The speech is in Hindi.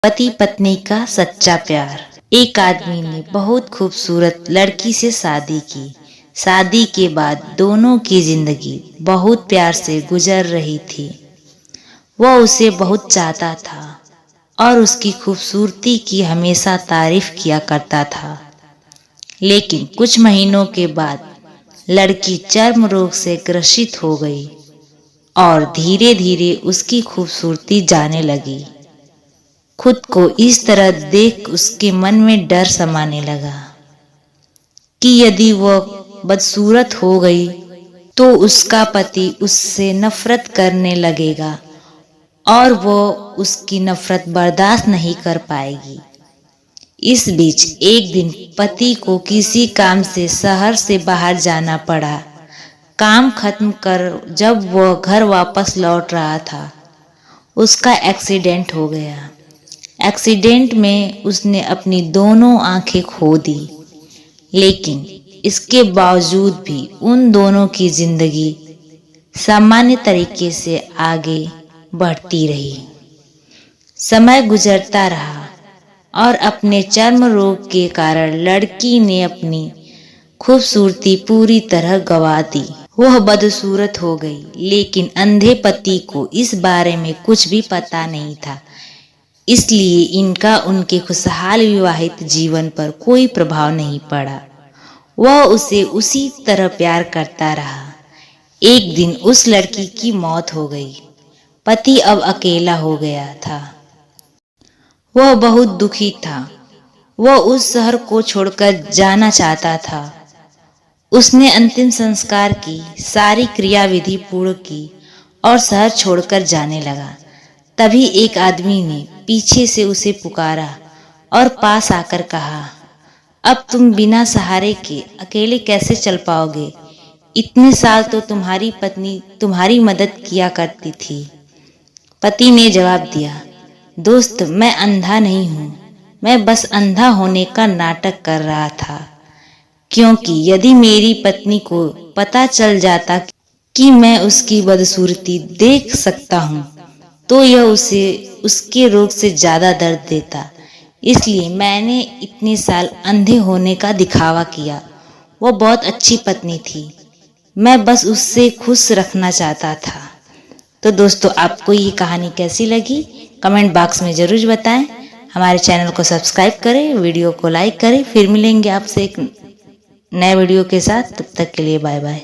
पति पत्नी का सच्चा प्यार। एक आदमी ने बहुत खूबसूरत लड़की से शादी की। शादी के बाद दोनों की जिंदगी बहुत प्यार से गुजर रही थी। वह उसे बहुत चाहता था और उसकी खूबसूरती की हमेशा तारीफ किया करता था। लेकिन कुछ महीनों के बाद लड़की चर्म रोग से ग्रसित हो गई और धीरे धीरे उसकी खूबसूरती जाने लगी। खुद को इस तरह देख उसके मन में डर समाने लगा कि यदि वह बदसूरत हो गई तो उसका पति उससे नफरत करने लगेगा और वह उसकी नफरत बर्दाश्त नहीं कर पाएगी। इस बीच एक दिन पति को किसी काम से शहर से बाहर जाना पड़ा। काम खत्म कर जब वह घर वापस लौट रहा था, उसका एक्सीडेंट हो गया। एक्सीडेंट में उसने अपनी दोनों आंखें खो दी, लेकिन इसके बावजूद भी उन दोनों की जिंदगी सामान्य तरीके से आगे बढ़ती रही। समय गुजरता रहा और अपने चर्म रोग के कारण लड़की ने अपनी खूबसूरती पूरी तरह गंवा दी। वह बदसूरत हो गई, लेकिन अंधे पति को इस बारे में कुछ भी पता नहीं था। इसलिए इनका उनके खुशहाल विवाहित जीवन पर कोई प्रभाव नहीं पड़ा। वह उसे उसी तरह प्यार करता रहा। एक दिन उस लड़की की मौत हो गई। पति अब अकेला हो गया था। वह बहुत दुखी था। वह उस शहर को छोड़कर जाना चाहता था। उसने अंतिम संस्कार की सारी क्रियाविधि पूर्ण की और शहर छोड़कर जाने लगा। तभी एक आदमी ने पीछे से उसे पुकारा और पास आकर कहा, अब तुम बिना सहारे के अकेले कैसे चल पाओगे? इतने साल तो तुम्हारी पत्नी तुम्हारी मदद किया करती थी। पति ने जवाब दिया, दोस्त, मैं अंधा नहीं हूँ। मैं बस अंधा होने का नाटक कर रहा था, क्योंकि यदि मेरी पत्नी को पता चल जाता कि मैं उसकी बदसूरती देख सकता हूँ तो यह उसे उसके रोग से ज्यादा दर्द देता। इसलिए मैंने इतने साल अंधे होने का दिखावा किया। वह बहुत अच्छी पत्नी थी। मैं बस उससे खुश रखना चाहता था। तो दोस्तों, आपको ये कहानी कैसी लगी कमेंट बॉक्स में जरूर बताएं। हमारे चैनल को सब्सक्राइब करें, वीडियो को लाइक करें। फिर मिलेंगे आपसे एक नए वीडियो के साथ। तब तक के लिए बाय बाय।